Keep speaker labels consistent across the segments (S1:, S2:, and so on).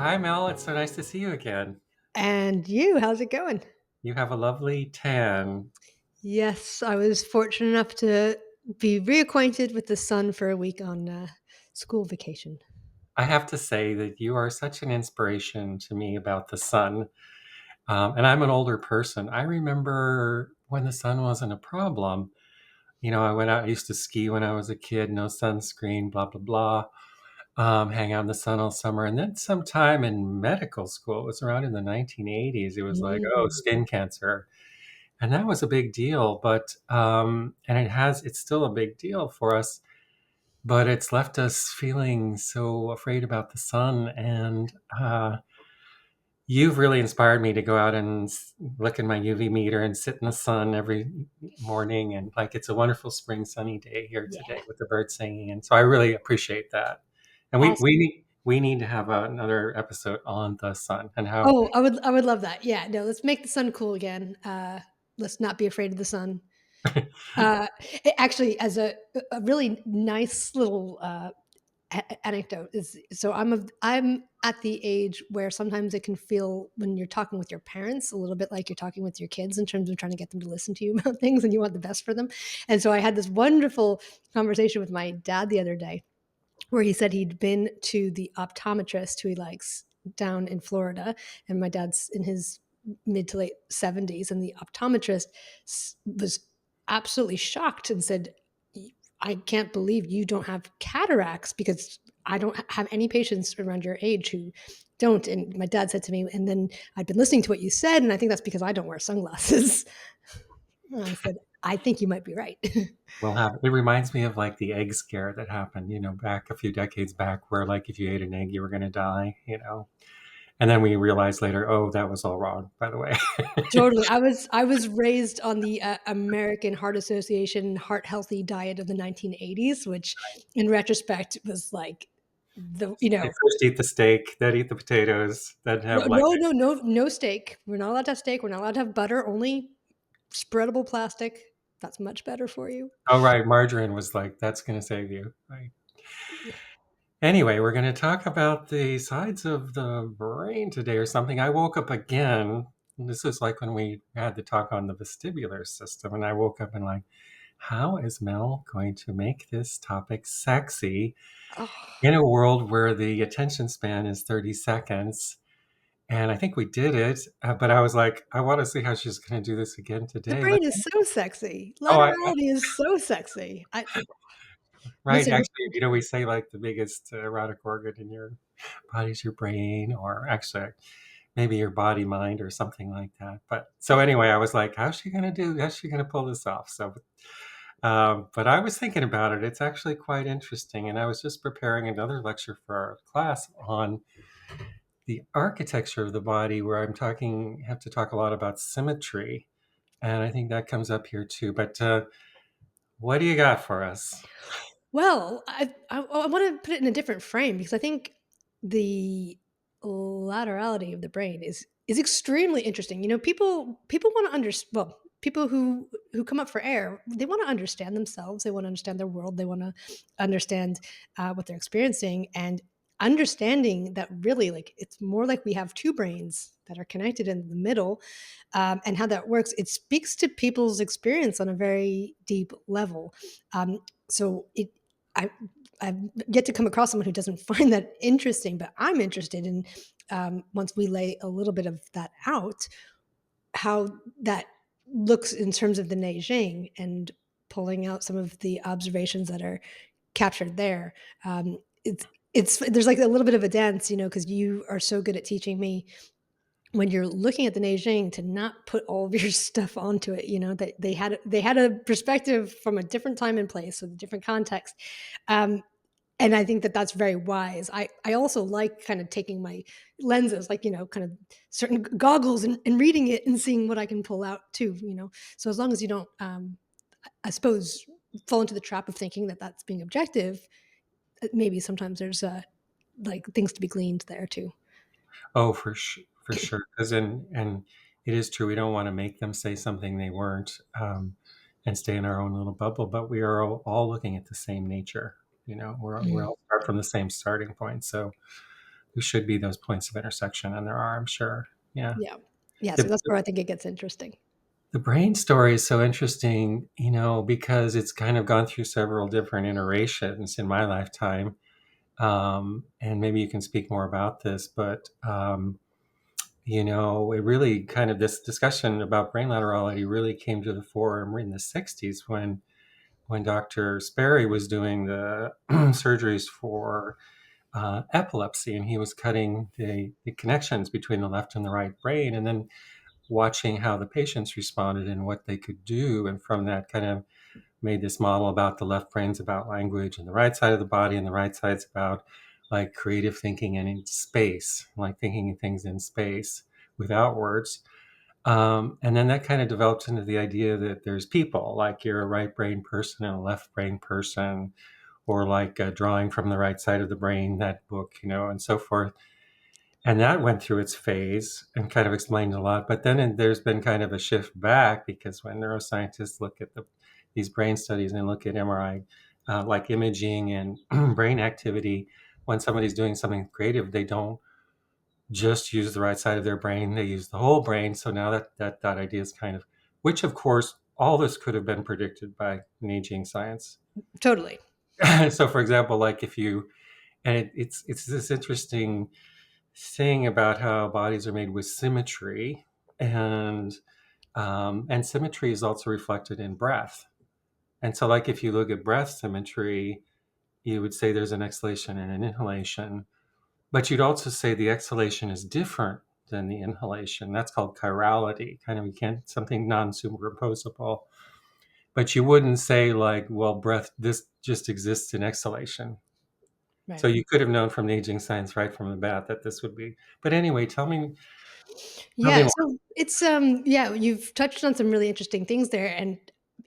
S1: Hi, Mel. It's so nice to see you again.
S2: And you, how's it going?
S1: You have a lovely tan.
S2: Yes, I was fortunate enough to be reacquainted with the sun for a week on school vacation.
S1: I have to say that you are such an inspiration to me about the sun. And I'm an older person. I remember when the sun wasn't a problem. I went out, I used to ski when I was a kid, no sunscreen, blah, blah, blah. Hang out in the sun all summer. And then sometime in medical school, it was around in the 1980s, it was like, oh,
S2: Mm.
S1: skin cancer. And that was a big deal. And it's still a big deal for us, but it's left us feeling so afraid about the sun. And you've really inspired me to go out and look in my UV meter and sit in the sun every morning. And like, it's a wonderful spring sunny day here
S2: Yeah,
S1: today with the birds singing. And so I really appreciate that. And
S2: awesome.
S1: we need to have another episode on the sun and how.
S2: Oh, I would love that. Yeah, no, let's make the sun cool again. Let's not be afraid of the sun. Actually, as a really nice little anecdote is I'm at the age where sometimes it can feel when you're talking with your parents a little bit like you're talking with your kids in terms of trying to get them to listen to you about things and you want the best for them. And so I had this wonderful conversation with my dad the other day where he said he'd been to the optometrist who he likes down in Florida, and my dad's in his mid to late 70s, and the optometrist was absolutely shocked and said, I can't believe you don't have cataracts because I don't have any patients around your age who don't. And my dad said to me, and then I've been listening to what you said, and I think that's because I don't wear sunglasses. And I said, I think you might be right.
S1: We'll have it reminds me of like the egg scare that happened, back a few decades back where like if you ate an egg you were going to die. And then we realized later, oh, that was all wrong, by the way.
S2: Totally. I was raised on the American Heart Association heart healthy diet of the 1980s, which in retrospect was like the
S1: They first eat the steak, then eat the potatoes, then
S2: no
S1: have like
S2: no no no no steak. We're not allowed to have steak. We're not allowed to have butter. Only spreadable plastic. That's much better for you.
S1: oh right, margarine was like that's going to save you. Right. Anyway, we're going to talk about the sides of the brain today or something. I woke up again. This is like when we had the talk on the vestibular system, and I woke up and like, how is Mel going to make this topic sexy
S2: Oh,
S1: in a world where the attention span is 30 seconds? And I think we did it, but I was like, I want to see how she's going to do this again
S2: the
S1: today.
S2: brain is so sexy.
S1: Oh,
S2: Laterality is so sexy. I
S1: right.
S2: listen.
S1: Actually, we say like the biggest erotic organ in your body is your brain, or actually maybe your body, mind, or something like that. But so anyway, I was like, how's she going to do? How's she going to pull this off? But I was thinking about it. It's actually quite interesting. And I was just preparing another lecture for our class on the architecture of the body, where have to talk a lot about symmetry. And I think that comes up here too. But what do you got for us?
S2: Well, I want to put it in a different frame because I think the laterality of the brain is extremely interesting. People want to understand. Well, people who come up for air, they want to understand themselves. They want to understand their world. They want to understand what they're experiencing, and understanding that really, like, it's more like we have two brains that are connected in the middle, and how that works. It speaks to people's experience on a very deep level. So I I've yet to come across someone who doesn't find that interesting, but I'm interested in, once we lay a little bit of that out, how that looks in terms of the Neijing and pulling out some of the observations that are captured there. It's there's like a little bit of a dance, because you are so good at teaching me when you're looking at the Neijing to not put all of your stuff onto it. That they had a perspective from a different time and place with a different context. Um, and I think that that's very wise. I also like kind of taking my lenses, like, kind of certain goggles, and reading it and seeing what I can pull out too. So as long as you don't, I suppose, fall into the trap of thinking that that's being objective, maybe sometimes there's like things to be gleaned there too.
S1: Oh, for sure. Because and it is true. We don't want to make them say something they weren't, and stay in our own little bubble. But we are all looking at the same nature. We're
S2: Mm.
S1: all start from the same starting point. So there should be those points of intersection, and there are, I'm sure. Yeah.
S2: Yeah. Yeah, so
S1: The,
S2: that's where I think it gets interesting.
S1: the brain story is so interesting, because it's kind of gone through several different iterations in my lifetime. And maybe you can speak more about this, but it really kind of this discussion about brain laterality really came to the fore in the 60s when Dr. Sperry was doing the surgeries for epilepsy, and he was cutting the connections between the left and the right brain, and then watching how the patients responded and what they could do. And from that, kind of made this model about the left brain's about language, and the right side of the body, and the right side's about like creative thinking and in space, like thinking of things in space without words. And then that kind of develops into the idea that there's people, like you're a right brain person and a left brain person, or like drawing from the right side of the brain, that book, and so forth. And that went through its phase and kind of explained a lot. But then there's been kind of a shift back, because when neuroscientists look at these brain studies and look at MRI, like imaging and brain activity, when somebody's doing something creative, they don't just use the right side of their brain; they use the whole brain. So now that idea is kind of, which of course all this could have been predicted by Neijing science.
S2: Totally.
S1: So, for example, like if you and it's this interesting thing about how bodies are made with symmetry, and symmetry is also reflected in breath. And so, like if you look at breath symmetry, you would say there's an exhalation and an inhalation, but you'd also say the exhalation is different than the inhalation. That's called chirality, kind of, you can't, something non-superimposable. But you wouldn't say like, well, breath, this just exists in exhalation. So
S2: Right.
S1: you could have known from the aging science right from the bat that this would be. But anyway, tell me
S2: Yeah,
S1: more.
S2: so it's, yeah, you've touched on some really interesting things there, and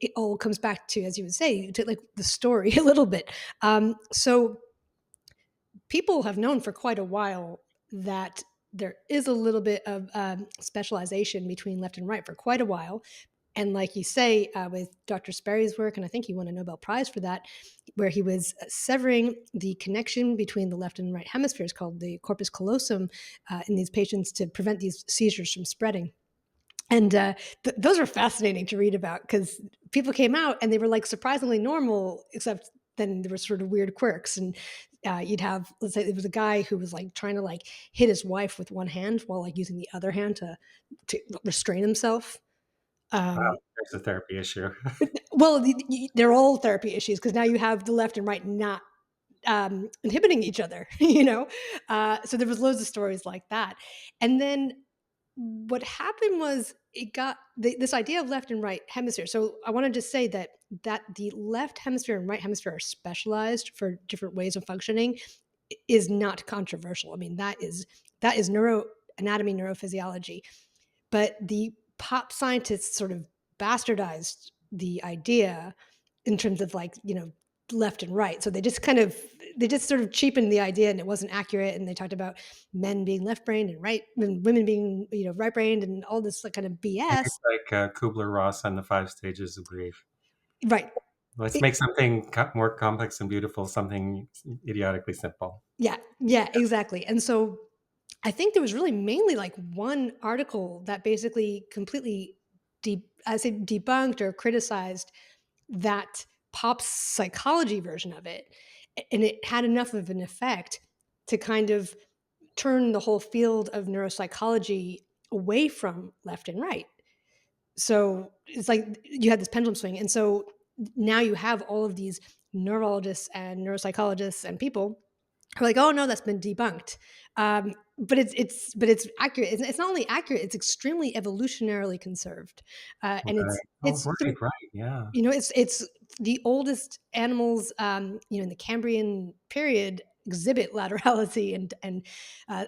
S2: it all comes back to, as you would say, to, like, the story a little bit. So people have known for quite a while that there is a little bit of, specialization between left and right for quite a while. And like you say, with Dr. Sperry's work, and I think he won a Nobel Prize for that, where he was severing the connection between the left and right hemispheres, called the corpus callosum, in these patients to prevent these seizures from spreading. And those are fascinating to read about, because people came out and they were like surprisingly normal, except then there were sort of weird quirks. And you'd have, let's say, there was a guy who was like trying to like hit his wife with one hand while like using the other hand to restrain himself.
S1: Wow,
S2: Um,
S1: there's a therapy issue.
S2: well, they're all therapy issues, because now you have the left and right not inhibiting each other, you know? So there was loads of stories like that. And then what happened was it got this idea of left and right hemisphere. So I want to just say that the left hemisphere and right hemisphere are specialized for different ways of functioning is not controversial. I mean, that is neuroanatomy, neurophysiology. But the pop scientists sort of bastardized the idea in terms of, like, left and right. So they just sort of cheapened the idea, and it wasn't accurate. And they talked about men being left brained and right, and women being, right brained, and all this like kind of
S1: Maybe
S2: BS.
S1: it's like Kubler-Ross and the five stages of grief.
S2: Right.
S1: Let's
S2: It-
S1: make something more complex and beautiful, something idiotically simple.
S2: yeah, yeah, exactly. And so I think there was really mainly like one article that basically completely I say debunked or criticized that pop psychology version of it. And it had enough of an effect to kind of turn the whole field of neuropsychology away from left and right. So it's like you had this pendulum swing. And so now you have all of these neurologists and neuropsychologists and people who are like, oh no, that's been debunked. But it's accurate. It's not only accurate; it's extremely evolutionarily conserved, and
S1: Right. Oh, right. Yeah.
S2: it's the oldest animals, in the Cambrian period exhibit laterality and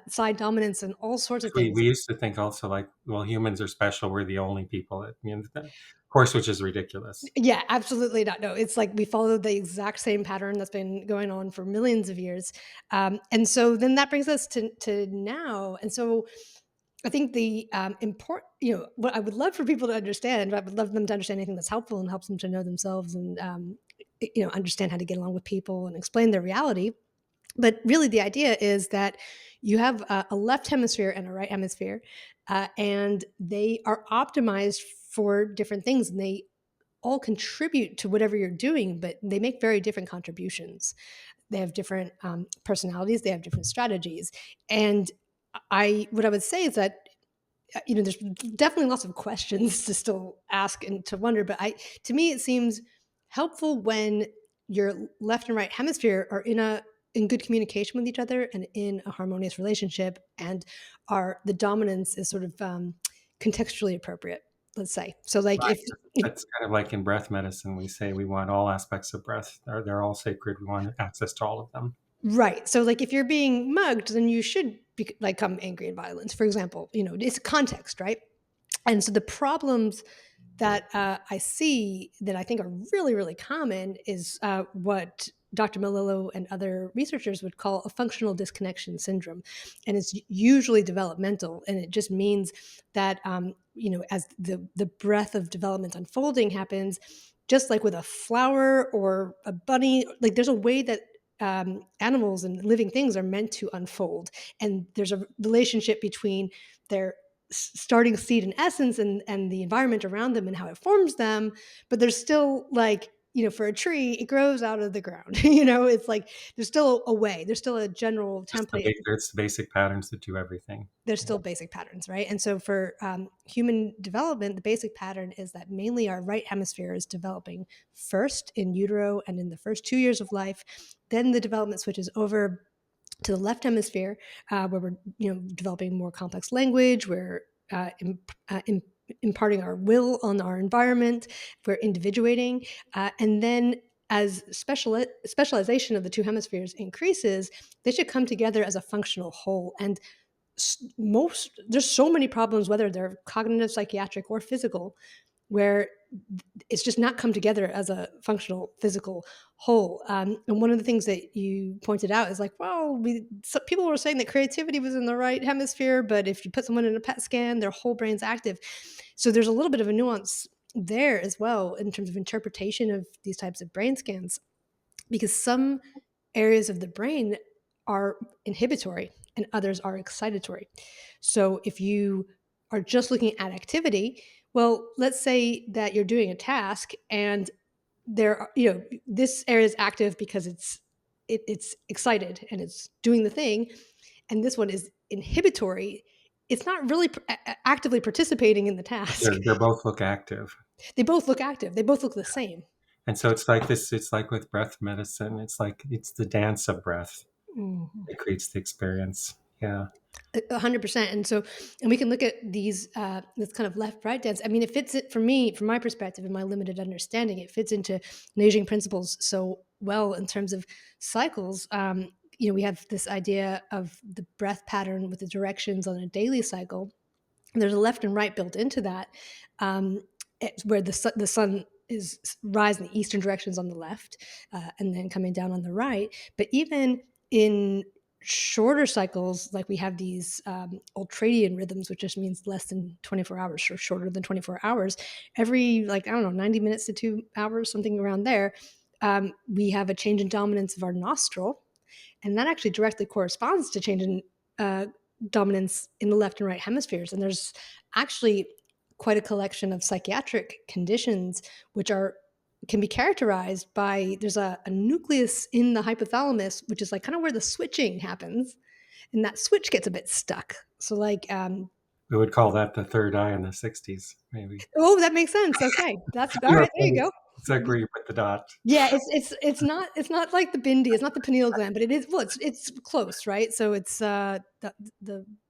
S2: side dominance and all sorts of
S1: We
S2: things.
S1: used to think also like, well, humans are special. We're the only people that, of course, which is ridiculous.
S2: Yeah, absolutely not. No, it's like we follow the exact same pattern that's been going on for millions of years, and so then that brings us to now. And so I think the important, what I would love for people to understand, I would love them to understand anything that's helpful and helps them to know themselves and understand how to get along with people and explain their reality. But really, the idea is that you have a left hemisphere and a right hemisphere, and they are optimized for different things, and they all contribute to whatever you're doing, but they make very different contributions. They have different personalities, they have different strategies, and what I would say is that there's definitely lots of questions to still ask and to wonder, but to me, it seems helpful when your left and right hemisphere are in good communication with each other and in a harmonious relationship, and are the dominance is sort of contextually appropriate. Let's say so, like if
S1: That's kind of like in breath medicine. We say we want all aspects of breath. They're all sacred. We want access to all of them.
S2: right. So, like, if you're being mugged, then you should become angry and violent. For example, it's context, right? And so the problems that I see that I think are really, really common is what Dr. Melillo and other researchers would call a functional disconnection syndrome. And it's usually developmental. And it just means that, as the breadth of development unfolding happens, just like with a flower or a bunny, like there's a way that animals and living things are meant to unfold. And there's a relationship between their starting seed and essence and the environment around them and how it forms them, but there's still, like, for a tree, it grows out of the ground. It's like there's still a way, there's still a general template.
S1: It's the basic patterns that do everything.
S2: There's
S1: Yeah.
S2: still basic patterns, right? And so for human development, the basic pattern is that mainly our right hemisphere is developing first in utero and in the first 2 years of life. Then the development switches over to the left hemisphere, where we're developing more complex language. We're imparting our will on our environment. We're individuating, and then as specialization of the two hemispheres increases, they should come together as a functional whole. And most there's so many problems, whether they're cognitive, psychiatric, or physical, where it's just not come together as a functional physical whole. And one of the things that you pointed out is like, well, people were saying that creativity was in the right hemisphere, but if you put someone in a PET scan, their whole brain's active. So there's a little bit of a nuance there as well in terms of interpretation of these types of brain scans, because some areas of the brain are inhibitory and others are excitatory. So if you are just looking at activity, well, let's say that you're doing a task and this area is active because it's excited and it's doing the thing, and this one is inhibitory. It's not really actively participating in the task.
S1: They both look active.
S2: They both look active. They both look the same.
S1: And so it's like this, it's like with breath medicine. It's like it's the dance of breath
S2: Mhm.
S1: that creates the experience. Yeah.
S2: 100%. And we can look at this kind of left right dance. I mean, it fits it for me, from my perspective and my limited understanding. It fits into Neijing principles so well in terms of cycles. We have this idea of the breath pattern with the directions on a daily cycle. And there's a left and right built into that, um, where the sun is rising in the eastern directions on the left, and then coming down on the right. But even in shorter cycles, like we have these ultradian rhythms, which just means less than 24 hours or shorter than 24 hours, every, like, I don't know, 90 minutes to 2 hours, something around there, we have a change in dominance of our nostril, and that actually directly corresponds to change in uh, dominance in the left and right hemispheres. And there's actually quite a collection of psychiatric conditions which are can be characterized by, there's a nucleus in the hypothalamus, which is like kind of where the switching happens, and that switch gets a bit stuck. So, like,
S1: We would call that the third eye in the 60s, maybe.
S2: oh, that makes sense. Okay, that's all
S1: You know,
S2: right. There you go.
S1: it's like where you put the dot.
S2: Yeah, it's not like the bindi, it's not the pineal gland, but it is, well, it's close, right? So it's the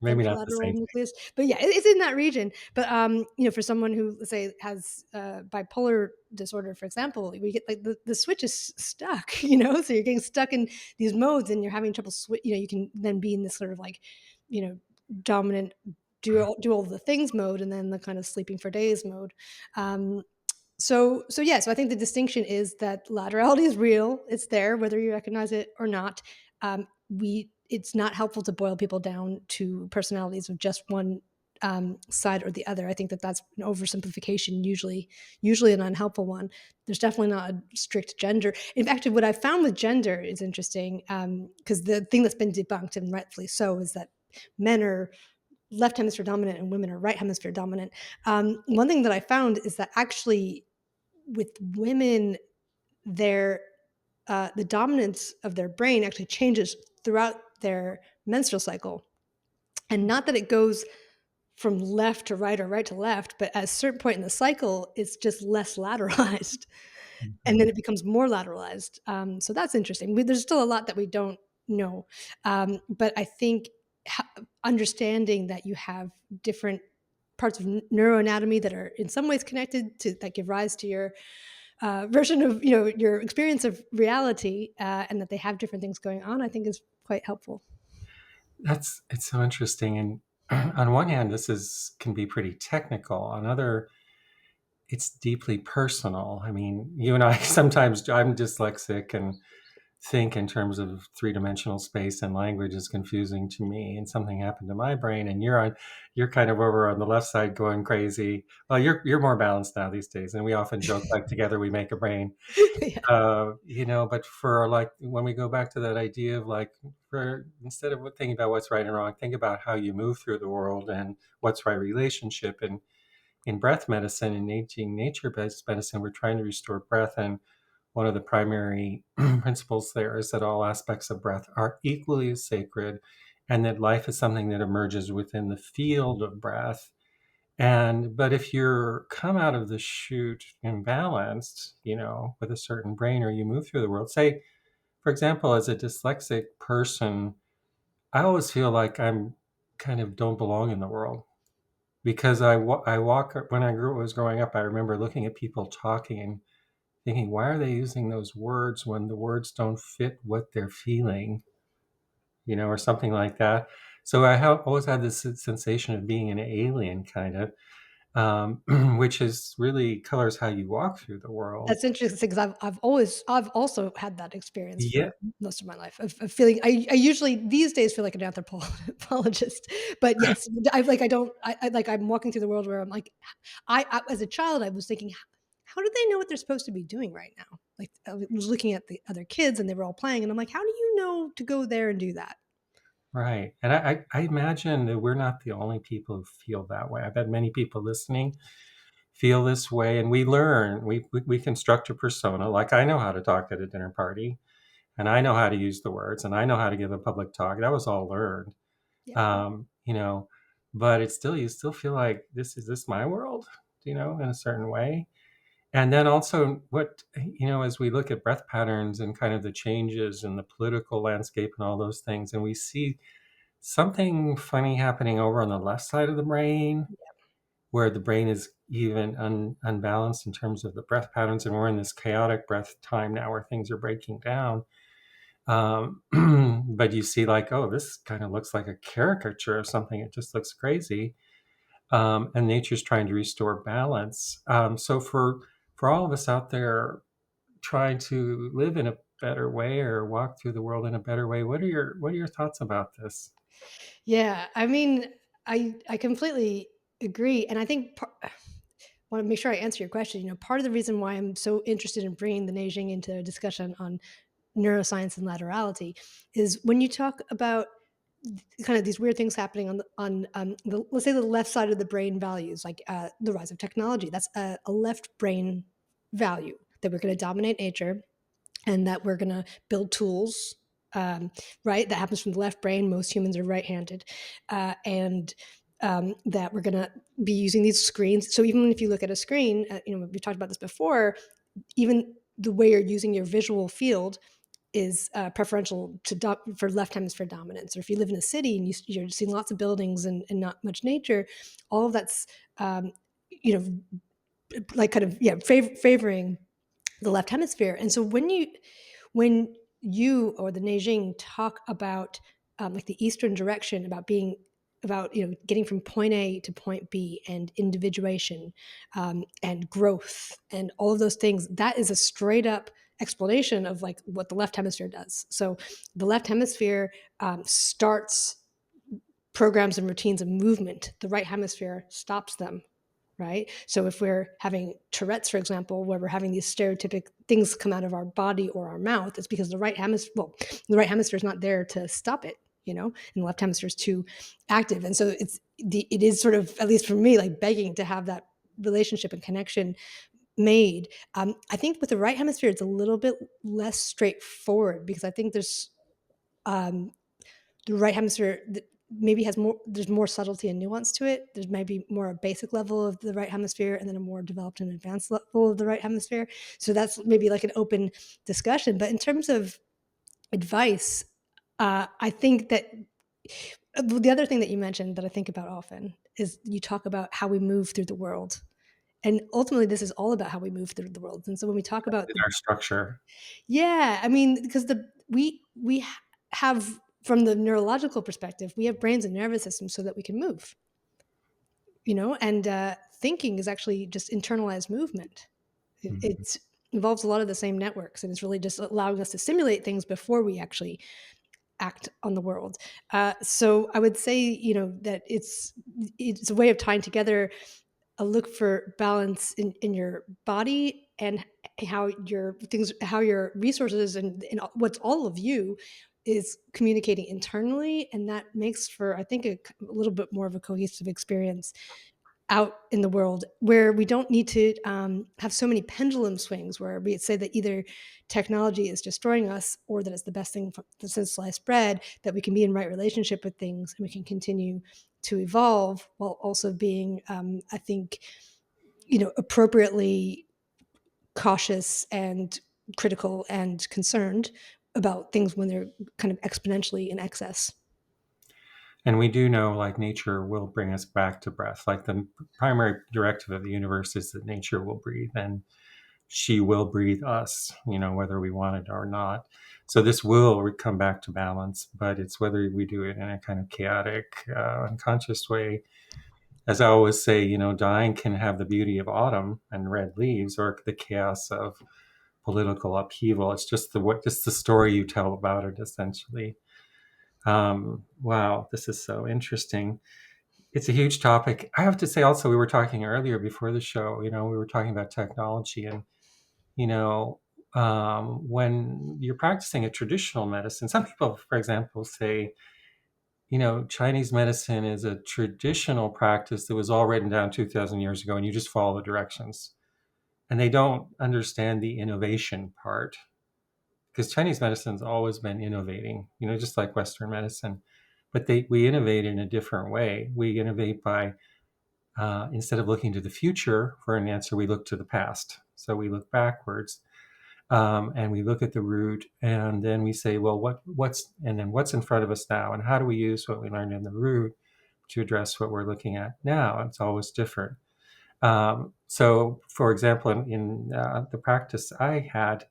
S1: Maybe not the
S2: ventrolateral
S1: same thing.
S2: nucleus, but yeah, it's in that region. But for someone who, let's say, has bipolar disorder, for example, we get like the switch is stuck, so you're getting stuck in these modes and you're having trouble switch. You can then be in this sort of like, you know, dominant do all the things mode, and then the kind of sleeping for days mode. Um, so I think the distinction is that laterality is real. It's there, whether you recognize it or not. We It's not helpful to boil people down to personalities of just one side or the other. I think that that's an oversimplification, usually an unhelpful one. There's definitely not a strict gender. In fact, what I found with gender is interesting, because the thing that's been debunked, and rightfully so, is that men are left hemisphere dominant and women are right hemisphere dominant. One thing that I found is that actually with women, their the dominance of their brain actually changes throughout their menstrual cycle, and not that it goes from left to right or right to left, but at a certain point in the cycle, it's just less lateralized, and then
S1: Mhm.
S2: it becomes more lateralized. So that's interesting. There's still a lot that we don't know, but I think understanding that you have different parts of neuroanatomy that are in some ways connected to that give rise to your version of your experience of reality, and that they have different things going on, I think is quite helpful.
S1: That's it's so interesting. And on one hand, this is can be pretty technical. On other, it's deeply personal. I mean, you and I sometimes I'm dyslexic and think in terms of three-dimensional space, and language is confusing to me, and something happened to my brain, and you're kind of over on the left side going crazy. Well, you're more balanced now these days, and we often joke like together we make a brain.
S2: Yeah.
S1: But for like when we go back to that idea of like, for instead of thinking about what's right and wrong, think about how you move through the world and what's right relationship. And in breath medicine and Neijing nature-based medicine, we're trying to restore breath. And one of the primary principles there is that all aspects of breath are equally as sacred, and that life is something that emerges within the field of breath. And but if you're come out of the chute imbalanced, with a certain brain, or you move through the world, say, for example, as a dyslexic person, I always feel like I'm kind of don't belong in the world, because I walk when was growing up. I remember looking at people talking and thinking, why are they using those words when the words don't fit what they're feeling, or something like that. So I have always had this sensation of being an alien, kind of, which is really colors how you walk through the world.
S2: That's interesting because I've also had that experience
S1: Yeah,
S2: for most of my life of feeling. I usually these days feel like an anthropologist, but yes, I don't I like I'm walking through the world where I'm like, I as a child I was thinking, how do they know what they're supposed to be doing right now? Like I was looking at the other kids and they were all playing, and I'm like, how do you know to go there and do that?
S1: right. And I imagine that we're not the only people who feel that way. I bet many people listening feel this way, and we learn. We construct a persona. Like I know how to talk at a dinner party, and I know how to use the words, and I know how to give a public talk. That was all learned.
S2: Yeah.
S1: um, you know, but it's still, you still feel like this my world, in a certain way. And then also as we look at breath patterns and kind of the changes in the political landscape and all those things, and we see something funny happening over on the left side of the brain, where the brain is even unbalanced in terms of the breath patterns, and we're in this chaotic breath time now where things are breaking down. But you see, like, oh, this kind of looks like a caricature of something. It just looks crazy. And nature's trying to restore balance. So for all of us out there trying to live in a better way or walk through the world in a better way, what are your thoughts about this?
S2: Yeah, I mean, I completely agree, and I think want to make sure I answer your question. Part of the reason why I'm so interested in bringing the Neijing into a discussion on neuroscience and laterality is when you talk about kind of these weird things happening let's say the left side of the brain values, like the rise of technology. That's a left brain value that we're going to dominate nature and that we're going to build tools, right? That happens from the left brain. Most humans are right-handed, and that we're going to be using these screens. So even if you look at a screen, we talked about this before. Even the way you're using your visual field is preferential for left hemisphere dominance. Or if you live in a city and you're seeing lots of buildings and not much nature, all of that's you know like kind of favoring the left hemisphere. And so when you or the Neijing talk about like the eastern direction, about getting from point A to point B and individuation, and growth and all of those things, that is a straight up explanation of like what the left hemisphere does. So the left hemisphere starts programs and routines of movement, the right hemisphere stops them, right? So if we're having Tourette's, for example, where we're having these stereotypic things come out of our body or our mouth, it's because the right hemisphere is not there to stop it, and the left hemisphere is too active. And so it is sort of, at least for me, like begging to have that relationship and connection made. I think with the right hemisphere, it's a little bit less straightforward because I think um, the right hemisphere maybe has more, there's more subtlety and nuance to it. There's maybe more a basic level of the right hemisphere and then a more developed and advanced level of the right hemisphere. So that's maybe like an open discussion. But in terms of advice, I think that the other thing that you mentioned that I think about often is you talk about how we move through the world. And ultimately, this is all about how we move through the world. And so when we talk about
S1: In our structure.
S2: yeah, I mean, because have, from the neurological perspective, we have brains and nervous systems so that we can move, and thinking is actually just internalized movement.
S1: Mhm.
S2: It involves a lot of the same networks, and it's really just allowing us to simulate things before we actually act on the world. So I would say, that it's a way of tying together a look for balance in your body and how your resources and what's all of you is communicating internally, and that makes for, I think, a little bit more of a cohesive experience out in the world where we don't need to have so many pendulum swings where we say that either technology is destroying us or that it's the best thing since sliced bread, that we can be in right relationship with things and we can continue to evolve while also being, I think, appropriately cautious and critical and concerned about things when they're kind of exponentially in excess.
S1: And we do know, like, nature will bring us back to breath. Like, the primary directive of the universe is that nature will breathe, and she will breathe us, whether we want it or not. So this will come back to balance, but it's whether we do it in a kind of chaotic, unconscious way. As I always say, dying can have the beauty of autumn and red leaves, or the chaos of political upheaval. It's just the story you tell about it, essentially. Wow, this is so interesting. It's a huge topic. I have to say, also, we were talking earlier before the show. We were talking about technology, and you know, when you're practicing a traditional medicine, some people, for example, say, Chinese medicine is a traditional practice that was all written down 2,000 years ago, and you just follow the directions. And they don't understand the innovation part because Chinese medicine's always been innovating, just like Western medicine. But we innovate in a different way. We innovate by instead of looking to the future for an answer, we look to the past. So we look backwards, and we look at the root, and then we say, well, what's in front of us now, and how do we use what we learned in the root to address what we're looking at now? It's always different. So, for example, in the practice I had,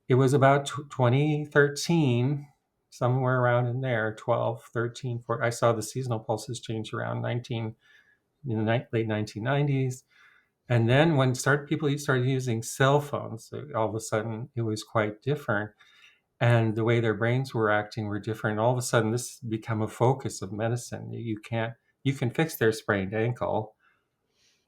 S1: it was about 2013, somewhere around in there, 12, 13, 14. I saw the seasonal pulses change around 19 in the late 1990s. And then when people started using cell phones, so all of a sudden it was quite different. And the way their brains were acting were different. All of a sudden, this became a focus of medicine. You can fix their sprained ankle,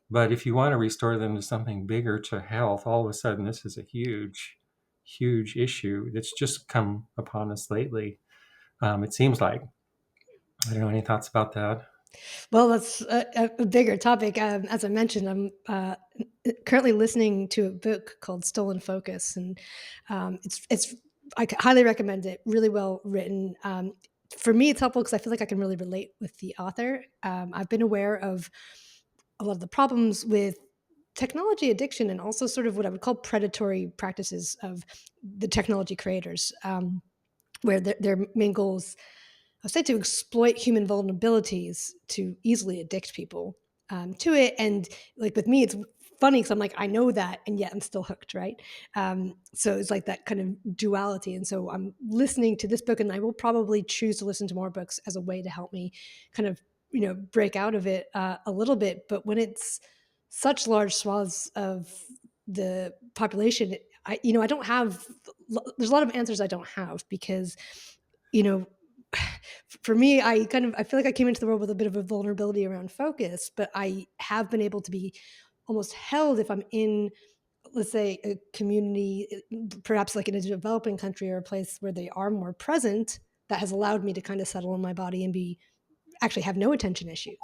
S1: but if you want to restore them to something bigger, to health, all of a sudden this is a huge, huge issue that's just come upon us lately. It seems like. I don't know, any thoughts about that?
S2: Well, that's a bigger topic. As I mentioned, I'm currently listening to a book called Stolen Focus, and it's highly recommend it. Really well written. For me, it's helpful because I feel like I can really relate with the author. I've been aware of a lot of the problems with technology addiction and also sort of what I would call predatory practices of the technology creators, where their main goals, I say, to exploit human vulnerabilities to easily addict people to it. And like with me, it's funny because I'm like, I know that, and yet I'm still hooked, right? So it's like that kind of duality. And so I'm listening to this book, and I will probably choose to listen to more books as a way to help me kind of, break out of it a little bit. But when it's such large swaths of the population, I don't have. There's a lot of answers I don't have because, you know for me, I feel like I came into the world with a bit of a vulnerability around focus, but I have been able to be almost held if I'm in, let's say, a community, perhaps like in a developing country or a place where they are more present, that has allowed me to kind of settle in my body and be actually have no attention issues.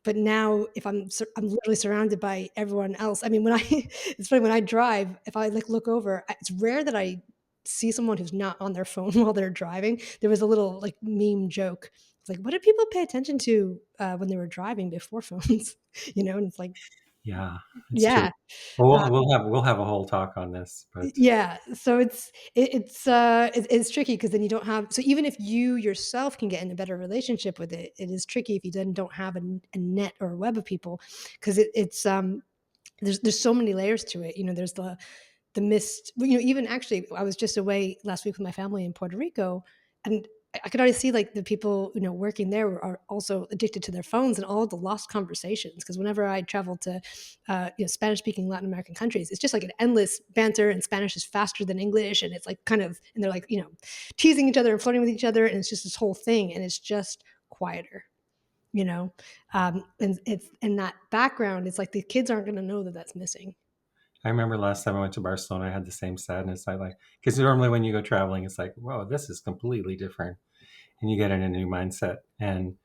S2: But now if I'm literally surrounded by everyone else. I mean, when I it's funny when I drive, if I like look over, it's rare that I see someone who's not on their phone while they're driving. There was a little like meme joke. It's like, what did people pay attention to when they were driving before phones? And it's like,
S1: Yeah, it's true.
S2: yeah.
S1: Well,
S2: Uh,
S1: we'll have a whole talk on this, but
S2: Yeah, so it's tricky because then you don't have, so even if you yourself can get in a better relationship with it, it is tricky if you then don't have a net or a web of people, 'cause there's so many layers to it. There's the mist. Well, even actually, I was just away last week with my family in Puerto Rico, and I could already see like the people working there are also addicted to their phones and all the lost conversations. Because whenever I travel to Spanish-speaking Latin American countries, it's just like an endless banter, and Spanish is faster than English, and it's like and they're like teasing each other and flirting with each other, and it's just this whole thing, and it's just quieter. You know, and it's in that background. It's like the kids aren't going to know that that's missing.
S1: I remember last time I went to Barcelona, I had the same sadness. I like because normally when you go traveling, it's like, whoa, this is completely different, and you get in a new mindset. And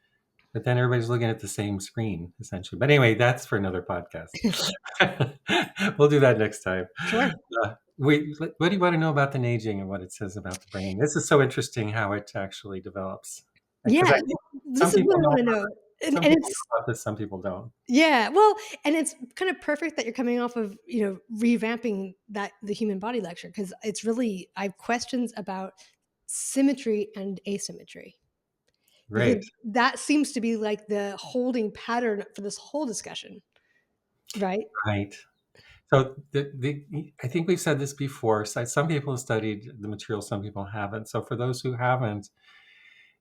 S1: but then everybody's looking at the same screen essentially. But anyway, that's for another podcast. We'll do that next time.
S2: Sure.
S1: What do you want to know about the Neijing and what it says about the brain? This is so interesting how it actually develops, because
S2: Yeah,
S1: I think some
S2: this is
S1: people
S2: what I
S1: know
S2: wanna
S1: about
S2: know,
S1: some
S2: and
S1: people
S2: it's
S1: know about this, some people don't.
S2: yeah, well, and it's kind of perfect that you're coming off of, revamping the human body lecture, because it's really I have questions about symmetry and asymmetry, because
S1: Great.
S2: that seems to be like the holding pattern for this whole discussion, right?
S1: Right. So I think we've said this before. So some people have studied the material, some people haven't. So for those who haven't,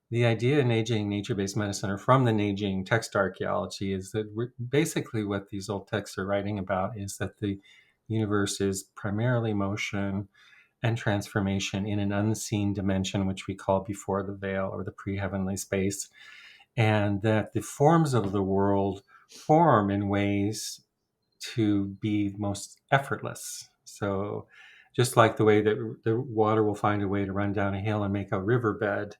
S1: the idea in Neijing nature-based medicine, or from the Neijing text archaeology, is that basically what these old texts are writing about is that the universe is primarily motion and transformation in an unseen dimension, which we call before the veil or the pre-heavenly space, and that the forms of the world form in ways to be most effortless. So, just like the way that the water will find a way to run down a hill and make a riverbed,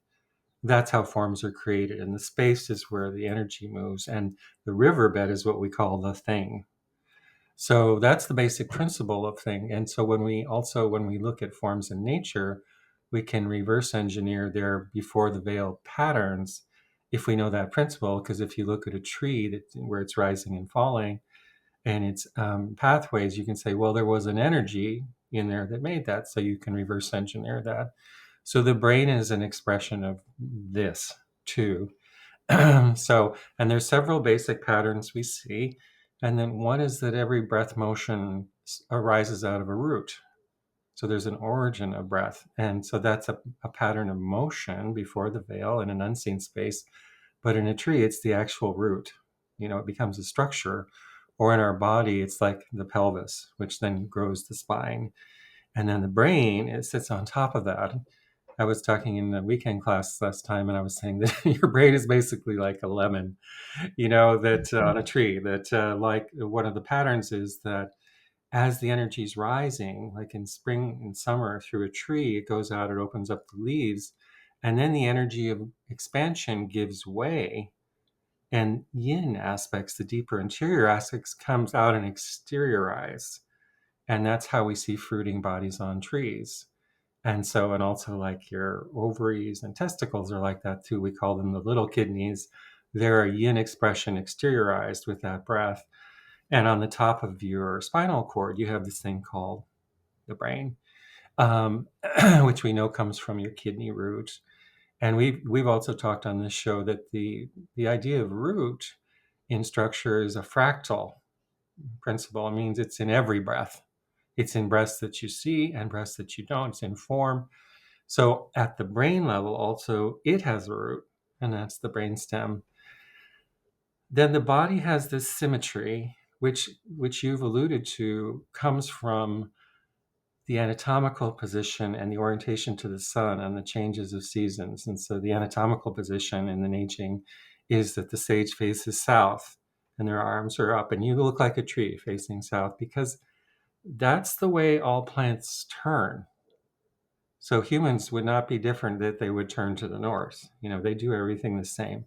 S1: that's how forms are created. And the space is where the energy moves, and the riverbed is what we call the thing. So that's the basic principle of thing. And so when we look at forms in nature, we can reverse engineer their before the veil patterns if we know that principle. Because if you look at a tree where it's rising and falling, and its pathways, you can say, well, there was an energy in there that made that, so you can reverse engineer that. So the brain is an expression of this too. So, and there's several basic patterns we see, and then one is that every breath motion arises out of a root. So there's an origin of breath, and so that's a pattern of motion before the veil in an unseen space. But in a tree, it's the actual root. It becomes a structure. Or in our body, it's like the pelvis, which then grows the spine. And then the brain, it sits on top of that. I was talking in the weekend class last time, and I was saying that your brain is basically like a lemon, that on a tree, that like one of the patterns is that as the energy is rising, like in spring and summer through a tree, it goes out, it opens up the leaves, and then the energy of expansion gives way, and yin aspects, the deeper interior aspects, comes out and exteriorize. And that's how we see fruiting bodies on trees. And also like your ovaries and testicles are like that too. We call them the little kidneys. They're a yin expression exteriorized with that breath. And on the top of your spinal cord, you have this thing called the brain, um, which we know comes from your kidney root. And we've also talked on this show that the idea of root in structure is a fractal principle. It means it's in every breath. It's in breaths that you see and breaths that you don't. It's in form. So at the brain level, also, it has a root, and that's the brain stem. Then the body has this symmetry, which you've alluded to, comes from the anatomical position and the orientation to the sun and the changes of seasons. And so the anatomical position in the Neijing is that the sage faces south and their arms are up, and you look like a tree facing south because that's the way all plants turn. So humans would not be different that they would turn to the north. They do everything the same.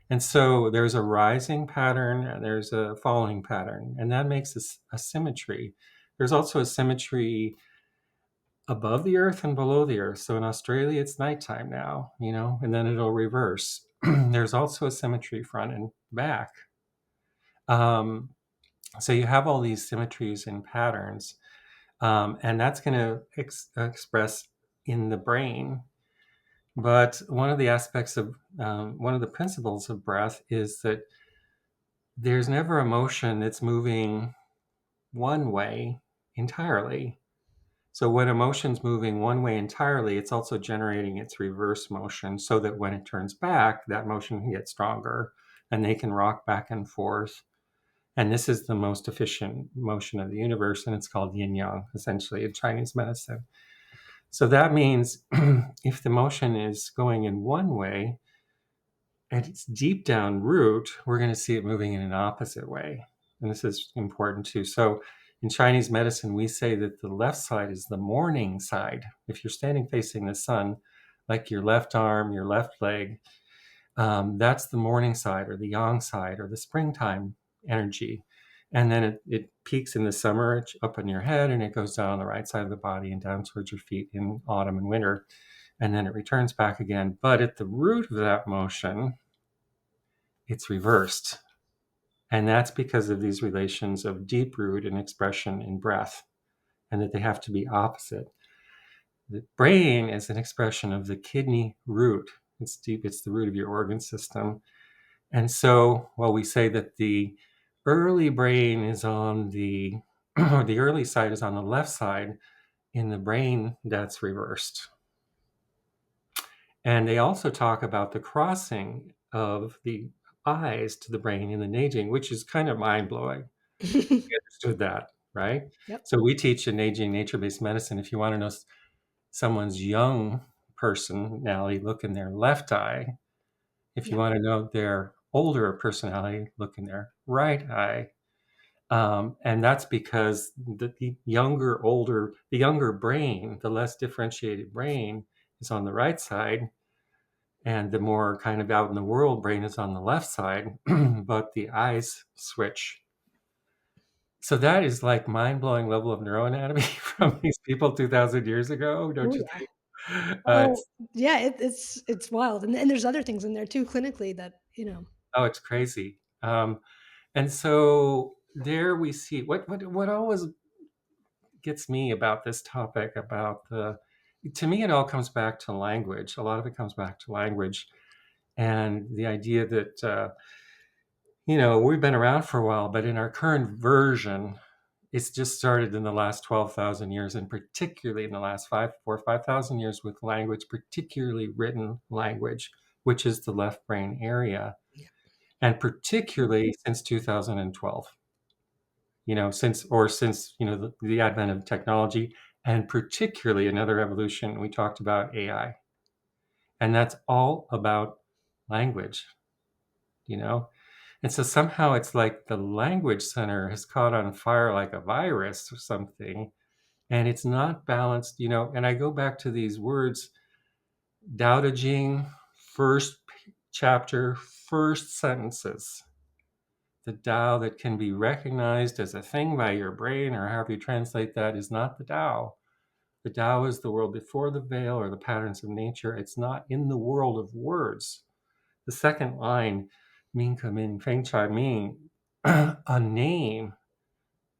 S1: And so there's a rising pattern and there's a falling pattern, and that makes a symmetry. There's also a symmetry above the earth and below the earth. So in Australia, it's nighttime now, and then it'll reverse. There's also a symmetry front and back. Um, so you have all these symmetries and patterns, and that's going to express in the brain. But one of the aspects of one of the principles of breath is that there's never a motion that's moving one way entirely. So when a motion's moving one way entirely, it's also generating its reverse motion so that when it turns back, that motion can get stronger and they can rock back and forth. And this is the most efficient motion of the universe, and it's called yin yang, essentially, in Chinese medicine. So that means if the motion is going in one way, at its deep down root, we're going to see it moving in an opposite way. And this is important too. So in Chinese medicine, we say that the left side is the morning side. If you're standing facing the sun, like your left arm, your left leg, that's the morning side or the yang side or the springtime energy. And then it peaks in the summer up in your head, and it goes down on the right side of the body and down towards your feet in autumn and winter. And then it returns back again. But at the root of that motion, it's reversed. And that's because of these relations of deep root and expression in breath, and that they have to be opposite. The brain is an expression of the kidney root. It's deep, it's the root of your organ system. And so, while we say that the early brain is on or the early side is on the left side, in the brain, that's reversed. And they also talk about the crossing of the eyes to the brain in the Neijing, which is kind of mind blowing. We understood that, right?
S2: Yep.
S1: So we teach in Neijing nature-based medicine. If you want to know someone's young personality, look in their left eye. If you
S2: Yep.
S1: want to know their older personality, look in their right eye. And that's because the younger brain, the less differentiated brain, is on the right side, and the more kind of out in the world brain is on the left side, but the eyes switch. So that is like mind-blowing level of neuroanatomy from these people 2,000 years ago,
S2: Oh,
S1: don't you
S2: yeah.
S1: think?
S2: Well,
S1: It's
S2: yeah, it's wild, and there's other things in there too clinically that,
S1: oh, it's crazy. And so there we see what always gets me about this topic about to me it all comes back to language. A lot of it comes back to language and the idea that we've been around for a while, but in our current version, it's just started in the last 12,000 years, and particularly in the last 5,000 years with language, particularly written language, which is the left brain area,
S2: Yeah.
S1: and particularly since 2012. Since the advent of technology, and particularly another evolution we talked about AI, and that's all about language. You know, And so somehow it's like the language center has caught on fire like a virus or something, and it's not balanced, And I go back to these words, Tao Te Ching, first chapter, first sentences. The Tao that can be recognized as a thing by your brain, or however you translate that, is not the Tao. The Tao is the world before the veil or the patterns of nature. It's not in the world of words. The second line, Ming Ke Ming Feng Chai Ming, a name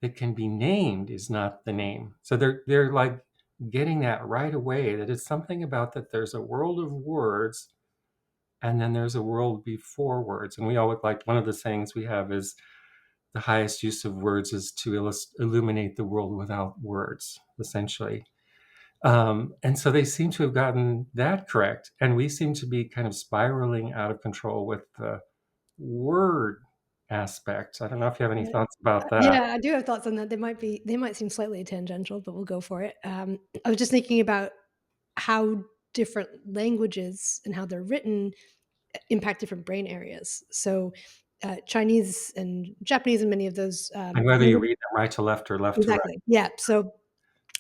S1: that can be named is not the name. So they're like getting that right away, that it's something about that there's a world of words and then there's a world before words. And we all look like one of the sayings we have is the highest use of words is to illuminate the world without words, essentially. And so they seem to have gotten that correct. And we seem to be kind of spiraling out of control with the word aspect. I don't know if you have any
S2: Yeah.
S1: thoughts about that.
S2: Yeah, I do have thoughts on that. They might seem slightly tangential, but we'll go for it. I was just thinking about how different languages and how they're written impact different brain areas. So, Chinese and Japanese and many of those,
S1: And whether you
S2: language
S1: read them right to left or left to right.
S2: exactly, yeah. So,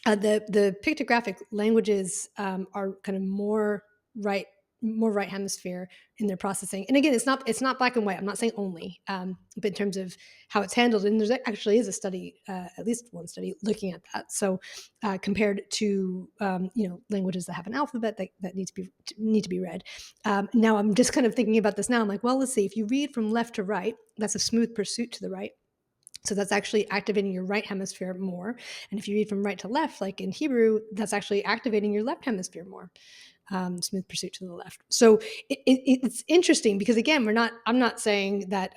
S2: the pictographic languages, are kind of right more right hemisphere in their processing. And again, it's not black and white. I'm not saying only, but in terms of how it's handled, and there's actually is a study, at least one study looking at that. So, compared to languages that have an alphabet that need to be read. Now I'm just kind of thinking about this now. I'm like, well, let's see. If you read from left to right, that's a smooth pursuit to the right. So that's actually activating your right hemisphere more. And if you read from right to left, like in Hebrew, that's actually activating your left hemisphere more. Smooth pursuit to the left. So it's interesting because again, I'm not saying that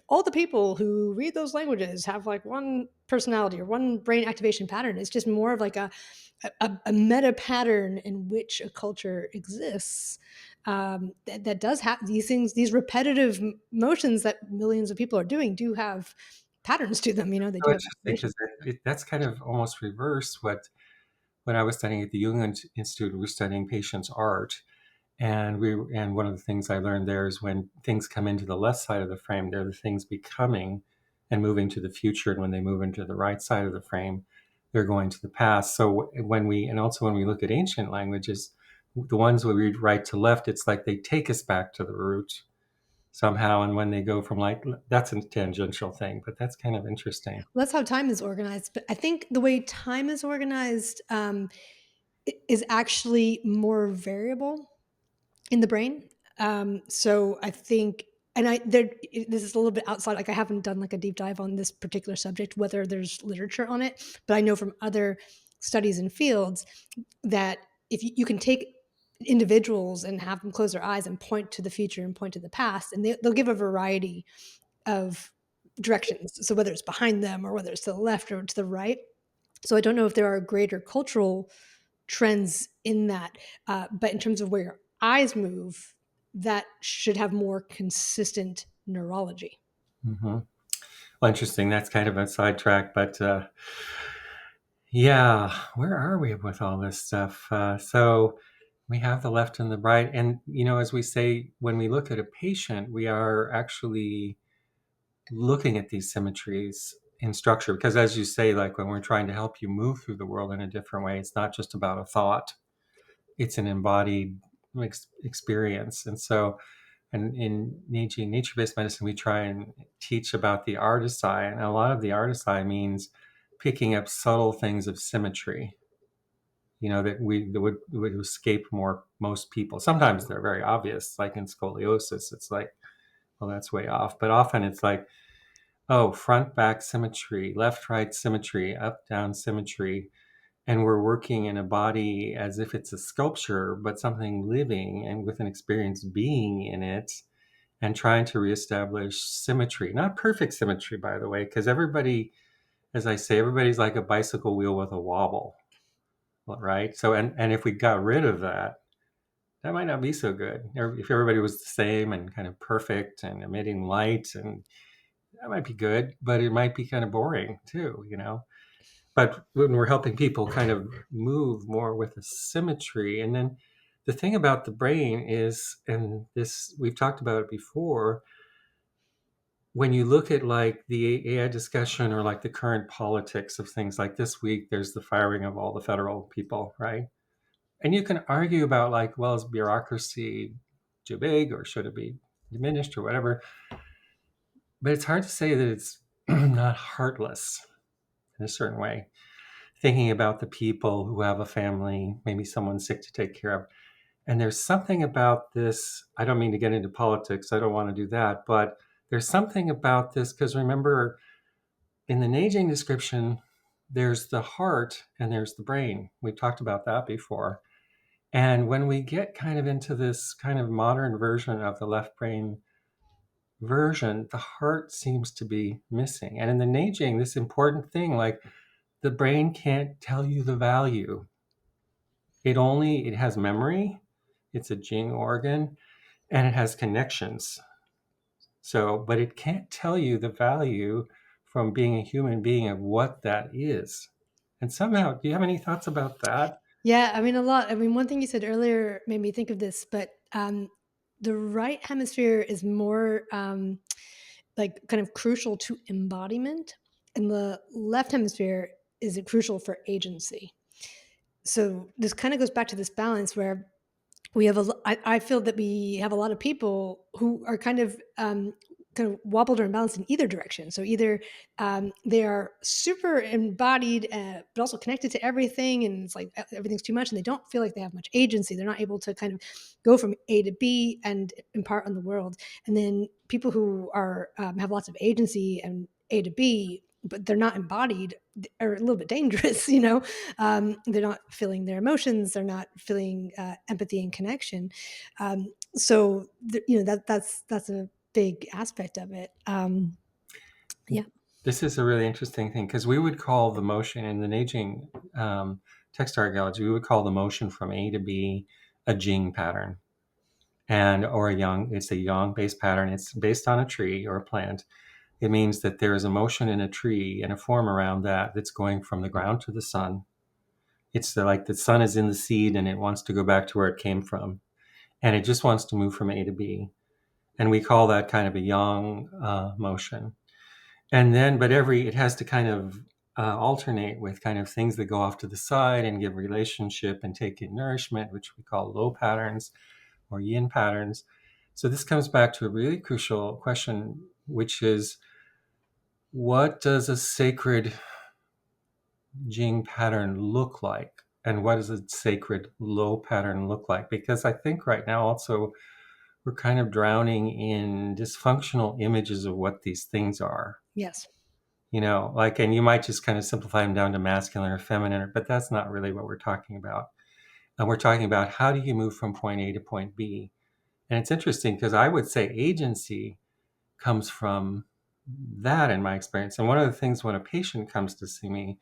S2: all the people who read those languages have like one personality or one brain activation pattern. It's just more of like a meta pattern in which a culture exists, that does have these things, these repetitive motions that millions of people are doing do have patterns to them. They
S1: So
S2: do have
S1: interesting
S2: activation.
S1: because that's kind of almost reverse what when I was studying at the Jung Institute, we were studying patients' art. And one of the things I learned there is when things come into the left side of the frame, they're the things becoming and moving to the future. And when they move into the right side of the frame, they're going to the past. So and also when we look at ancient languages, the ones we read right to left, it's like they take us back to the root somehow. And when they go from like, that's a tangential thing, but that's kind of interesting.
S2: Well, that's how time is organized. But I think the way time is organized, is actually more variable in the brain. So I think, and this is a little bit outside. Like I haven't done like a deep dive on this particular subject, whether there's literature on it, but I know from other studies and fields that if you can take individuals and have them close their eyes and point to the future and point to the past, and they'll give a variety of directions. So whether it's behind them or whether it's to the left or to the right. So I don't know if there are greater cultural trends in that. But in terms of where your eyes move, that should have more consistent neurology.
S1: Hmm. Well, interesting. That's kind of a sidetrack, but yeah, where are we with all this stuff? So we have the left and the right. And, as we say, when we look at a patient, we are actually looking at these symmetries in structure. Because, as you say, like when we're trying to help you move through the world in a different way, it's not just about a thought, it's an embodied experience. And so, and in Neijing, nature-based medicine, we try and teach about the artist's eye, and a lot of the artist's eye means picking up subtle things of symmetry. That would escape most people. Sometimes they're very obvious, like in scoliosis. It's like, well, that's way off. But often it's like, oh, front back symmetry, left right symmetry, up down symmetry, and we're working in a body as if it's a sculpture, but something living and with an experienced being in it and trying to reestablish symmetry. Not perfect symmetry, by the way, because everybody, as I say, everybody's like a bicycle wheel with a wobble, right? So, and if we got rid of that, that might not be so good. If everybody was the same and kind of perfect and emitting light, and that might be good, but it might be kind of boring too. But when we're helping people kind of move more with a symmetry, and then the thing about the brain is, and this we've talked about it before, when you look at like the AI discussion or like the current politics of things like this week, there's the firing of all the federal people, right? And you can argue about like, well, is bureaucracy too big or should it be diminished or whatever? But it's hard to say that it's not heartless in a certain way. Thinking about the people who have a family, maybe someone sick to take care of. And there's something about this. I don't mean to get into politics. I don't want to do that. But there's something about this because remember, in the Neijing description, there's the heart and there's the brain. We talked about that before. And when we get kind of into this kind of modern version of the left brain version, the heart seems to be missing. And in the Neijing, this important thing, like the brain can't tell you the value. It has memory, it's a Jing organ, and it has connections. So, but it can't tell you the value from being a human being of what that is. And somehow, do you have any thoughts about that?
S2: Yeah, I mean, a lot. I mean, one thing you said earlier made me think of this, but the right hemisphere is more like kind of crucial to embodiment, and the left hemisphere is crucial for agency. So this kind of goes back to this balance where we have I feel that we have a lot of people who are kind of wobbled or imbalanced in either direction. So either they are super embodied, but also connected to everything, and it's like everything's too much, and they don't feel like they have much agency. They're not able to kind of go from A to B and impart on the world. And then people who are have lots of agency and A to B, but they're not embodied, are a little bit dangerous. They're not feeling their emotions. They're not feeling empathy and connection. So that's a big aspect of it. Yeah.
S1: This is a really interesting thing because we would call the motion in the Neijing text archaeology, we would call the motion from A to B a Jing pattern, and or a yang. It's a yang based pattern. It's based on a tree or a plant. It means that there is a motion in a tree and a form around that that's going from the ground to the sun. It's like the sun is in the seed and it wants to go back to where it came from, and it just wants to move from A to B. And we call that kind of a yang motion. And then, but it has to kind of alternate with kind of things that go off to the side and give relationship and take in nourishment, which we call low patterns or yin patterns. So this comes back to a really crucial question, which is what does a sacred Jing pattern look like? And what does a sacred low pattern look like? Because I think right now also we're kind of drowning in dysfunctional images of what these things are.
S2: Yes.
S1: Like, and you might just kind of simplify them down to masculine or feminine, but that's not really what we're talking about. And we're talking about how do you move from point A to point B? And it's interesting because I would say agency comes from that in my experience. And one of the things when a patient comes to see me,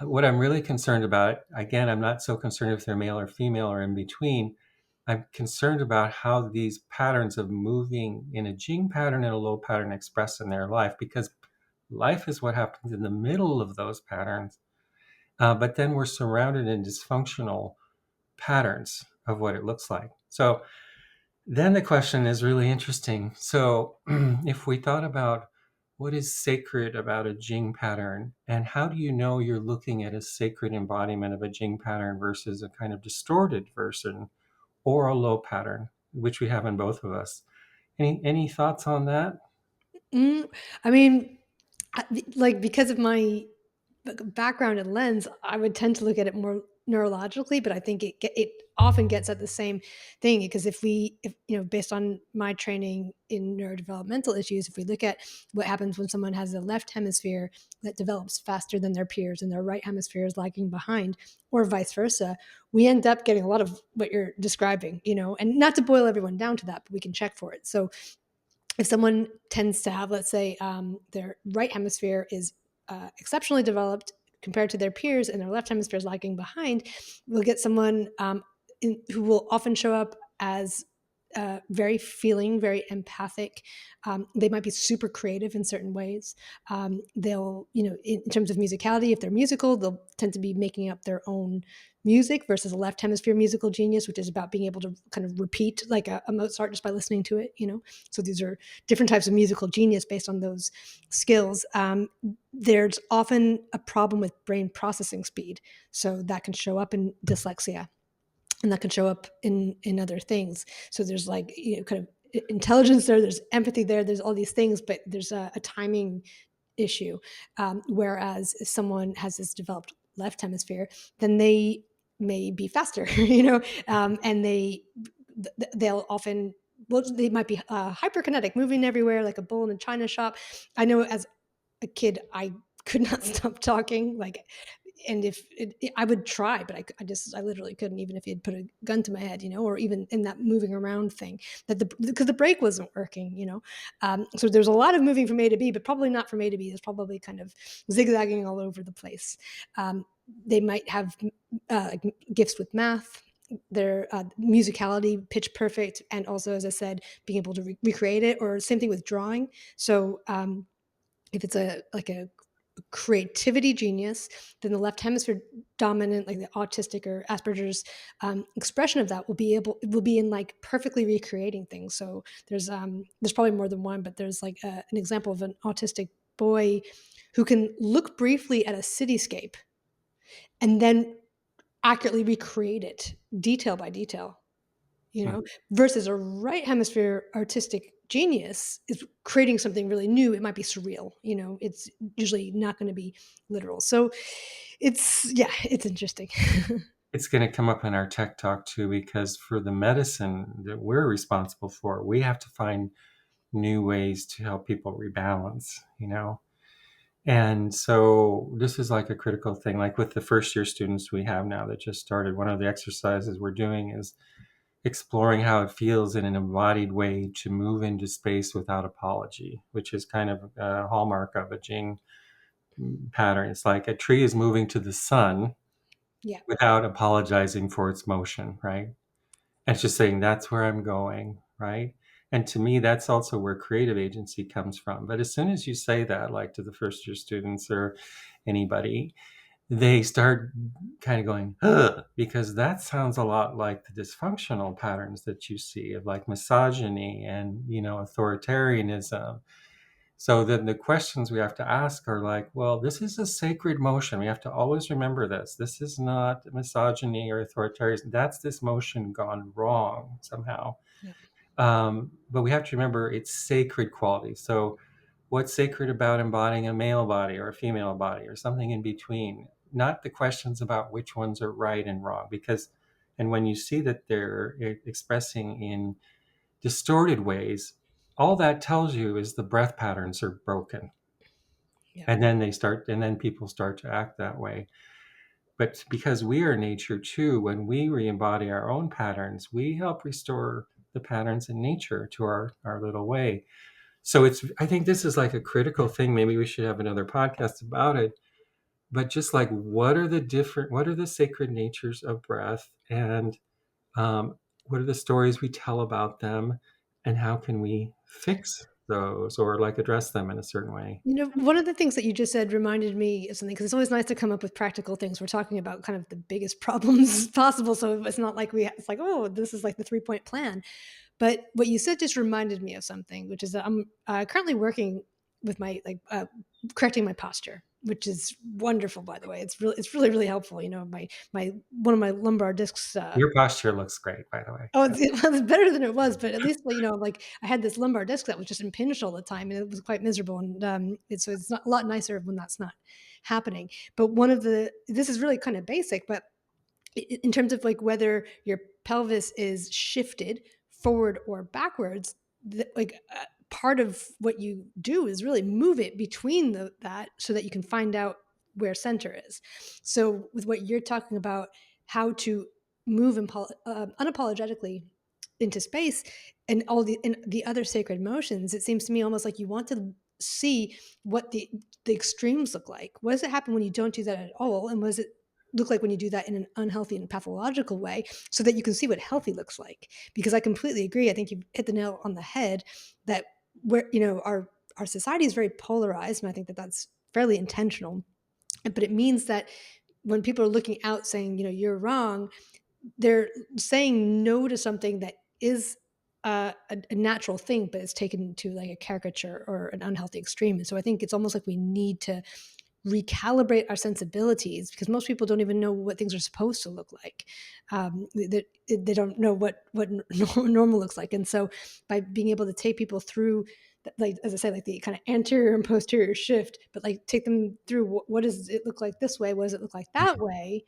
S1: what I'm really concerned about, again, I'm not so concerned if they're male or female or in between. I'm concerned about how these patterns of moving in a Jing pattern and a low pattern express in their life, because life is what happens in the middle of those patterns. But then we're surrounded in dysfunctional patterns of what it looks like. So then the question is really interesting. So if we thought about what is sacred about a Jing pattern, and how do you know you're looking at a sacred embodiment of a Jing pattern versus a kind of distorted version or a low pattern, which we have in both of us? Any thoughts on that?
S2: Mm, I mean, like because of my background and lens, I would tend to look at it more neurologically, but I think it often gets at the same thing because if based on my training in neurodevelopmental issues, if we look at what happens when someone has a left hemisphere that develops faster than their peers and their right hemisphere is lagging behind, or vice versa, we end up getting a lot of what you're describing, and not to boil everyone down to that, but we can check for it. So if someone tends to have, let's say, their right hemisphere is exceptionally developed compared to their peers and their left hemisphere is lagging behind, we'll get someone who will often show up as very feeling, very empathic. They might be super creative in certain ways. They'll, in terms of musicality, if they're musical, they'll tend to be making up their own music versus a left hemisphere musical genius, which is about being able to kind of repeat like a Mozart just by listening to it. So these are different types of musical genius based on those skills. There's often a problem with brain processing speed. So that can show up in dyslexia and that can show up in other things. So there's like kind of intelligence there's empathy there's all these things, but there's a timing issue. Whereas if someone has this developed left hemisphere, then they may be faster, and they'll often, well, they might be hyperkinetic, moving everywhere like a bull in a china shop. I know as a kid, I could not stop talking. Like, and I would try, but I literally couldn't, even if you'd put a gun to my head, or even in that moving around thing because the brake wasn't working. So there's a lot of moving from A to B, but probably not from A to B. There's probably kind of zigzagging all over the place. They might have gifts with math. their musicality, pitch perfect, and also, as I said, being able to recreate it. Or same thing with drawing. So if it's a like a creativity genius, then the left hemisphere dominant, like the autistic or Asperger's expression of that will be in like perfectly recreating things. So there's probably more than one, but there's like an example of an autistic boy who can look briefly at a cityscape and then accurately recreate it detail by detail,
S1: Hmm.
S2: versus a right hemisphere artistic genius is creating something really new. It might be surreal, it's usually not going to be literal. So yeah, it's interesting.
S1: It's going to come up in our tech talk too, because for the medicine that we're responsible for, we have to find new ways to help people rebalance, And so this is like a critical thing. Like with the first year students we have now that just started, one of the exercises we're doing is exploring how it feels in an embodied way to move into space without apology, which is kind of a hallmark of a Jing pattern. It's like a tree is moving to the sun
S2: Yeah.
S1: without apologizing for its motion, right? And it's just saying, that's where I'm going, right? And to me, that's also where creative agency comes from. But as soon as you say that, like to the first year students or anybody, they start kind of going, ugh, because that sounds a lot like the dysfunctional patterns that you see of like misogyny and, authoritarianism. So then the questions we have to ask are like, well, this is a sacred motion. We have to always remember this. This is not misogyny or authoritarianism. That's this motion gone wrong somehow.
S2: Yeah.
S1: But we have to remember its sacred quality. So, what's sacred about embodying a male body or a female body or something in between? Not the questions about which ones are right and wrong, because, and when you see that they're expressing in distorted ways, all that tells you is the breath patterns are broken.
S2: Yeah.
S1: And then people start to act that way. But because we are nature too, when we re embody our own patterns, we help restore the patterns in nature to our little way. So I think this is like a critical thing. Maybe we should have another podcast about it. But just like, what are the sacred natures of breath? And what are the stories we tell about them? And how can we fix those or like address them in a certain way?
S2: One of the things that you just said reminded me of something, because it's always nice to come up with practical things. We're talking about kind of the biggest problems possible. So it's not like it's like, oh, this is like the 3-point plan. But what you said just reminded me of something, which is that I'm currently working with my correcting my posture, which is wonderful. By the way, it's really really helpful. My one of my lumbar discs.
S1: Your posture looks great, by the way.
S2: Oh, it's better than it was, but at least, like I had this lumbar disc that was just impinged all the time, and it was quite miserable. And it's not a lot nicer when that's not happening. But this is really kind of basic, but in terms of like whether your pelvis is shifted forward or backwards, part of what you do is really move it between that so that you can find out where center is. So with what you're talking about, how to move unapologetically into space and the other sacred motions, it seems to me almost like you want to see what the extremes look like. What does it happen when you don't do that at all, and what does it look like when you do that in an unhealthy and pathological way, so that you can see what healthy looks like? Because I completely agree. I think you've hit the nail on the head that where our society is very polarized, and I think that that's fairly intentional. But it means that when people are looking out saying, you're wrong, they're saying no to something that is a natural thing, but it's taken to like a caricature or an unhealthy extreme. And so I think it's almost like we need to recalibrate our sensibilities, because most people don't even know what things are supposed to look like. They don't know what normal looks like. And so by being able to take people through, like as I said, like the kind of anterior and posterior shift, but like take them through what does it look like this way, what does it look like that way,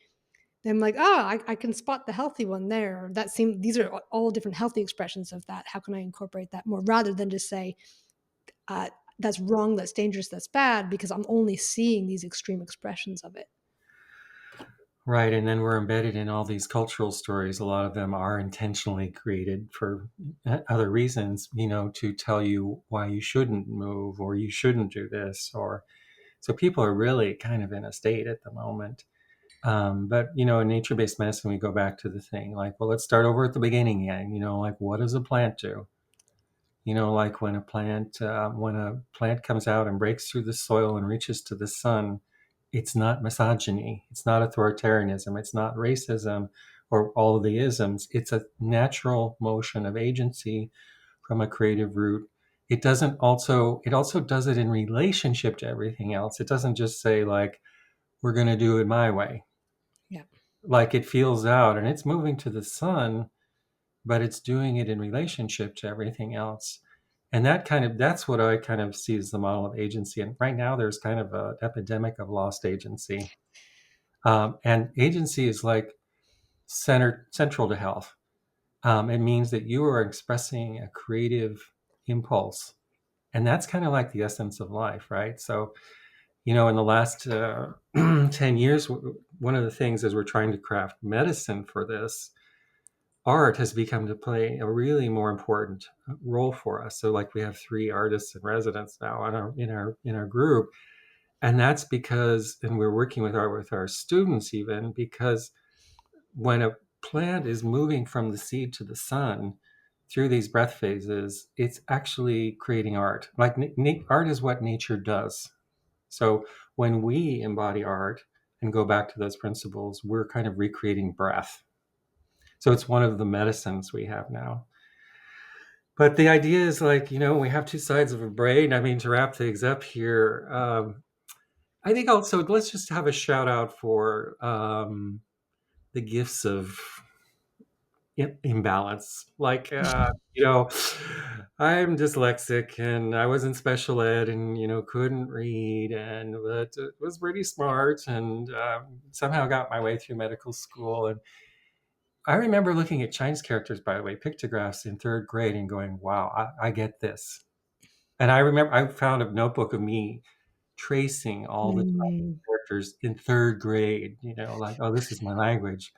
S2: then I'm like, oh, I can spot the healthy one there. These are all different healthy expressions of that. How can I incorporate that more, rather than just say, uh, that's wrong, that's dangerous, that's bad, because I'm only seeing these extreme expressions of it.
S1: Right. And then we're embedded in all these cultural stories. A lot of them are intentionally created for other reasons, to tell you why you shouldn't move or you shouldn't do this. Or so people are really kind of in a state at the moment. But in nature-based medicine, we go back to the thing like, well, let's start over at the beginning again. Like what does a plant do? Like when a plant comes out and breaks through the soil and reaches to the sun, it's not misogyny, it's not authoritarianism, it's not racism or all of the isms. It's a natural motion of agency from a creative root. It also does it in relationship to everything else. It doesn't just say like we're going to do it my way.
S2: Yeah.
S1: Like it feels out and it's moving to the sun, but it's doing it in relationship to everything else. And that's what I kind of see as the model of agency. And right now there's kind of an epidemic of lost agency. And agency is like central to health. It means that you are expressing a creative impulse. And that's kind of like the essence of life, right? So, in the last 10 years, one of the things as we're trying to craft medicine for this, art has become to play a really more important role for us. So, like, we have 3 artists in residence now in our group, and that's because, and we're working with our students even because when a plant is moving from the seed to the sun through these breath phases, it's actually creating art. Like art is what nature does. So when we embody art and go back to those principles, we're kind of recreating breath. So it's one of the medicines we have now. But the idea is like, we have 2 sides of a brain. I mean, to wrap things up here, I think also let's just have a shout out for the gifts of imbalance. Like, I'm dyslexic and I was in special ed and, couldn't read and but was pretty smart and somehow got my way through medical school. And I remember looking at Chinese characters, by the way, pictographs in 3rd grade and going, wow, I get this. And I remember I found a notebook of me tracing all the
S2: Mm.
S1: characters in 3rd grade, like, oh, this is my language.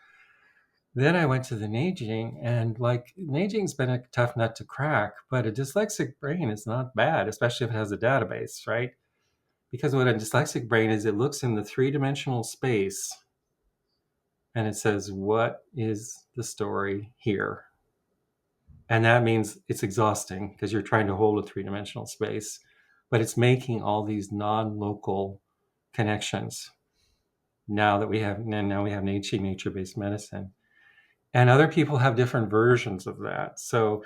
S1: Then I went to the Neijing, and like Neijing's been a tough nut to crack, but a dyslexic brain is not bad, especially if it has a database, right? Because what a dyslexic brain is, it looks in the 3-dimensional space and it says, what is the story here? And that means it's exhausting because you're trying to hold a 3-dimensional space, but it's making all these non-local connections now we have nature-based medicine. And other people have different versions of that. So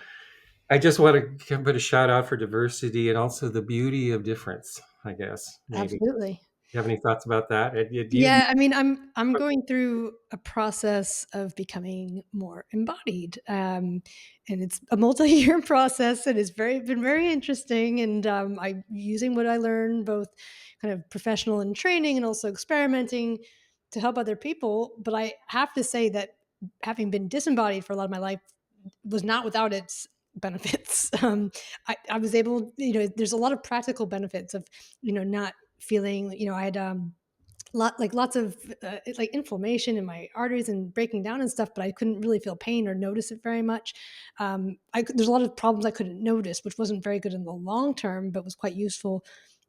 S1: I just want to put a shout out for diversity and also the beauty of difference, I guess, maybe.
S2: Absolutely.
S1: You have any thoughts about that?
S2: Yeah, I mean, I'm going through a process of becoming more embodied, and it's a multi-year process, and it's been very interesting. And I'm using what I learned, both kind of professional and training, and also experimenting to help other people. But I have to say that having been disembodied for a lot of my life was not without its benefits. I was able, there's a lot of practical benefits of, not feeling, I had lots of like inflammation in my arteries and breaking down and stuff, but I couldn't really feel pain or notice it very much. There's a lot of problems I couldn't notice, which wasn't very good in the long term, but was quite useful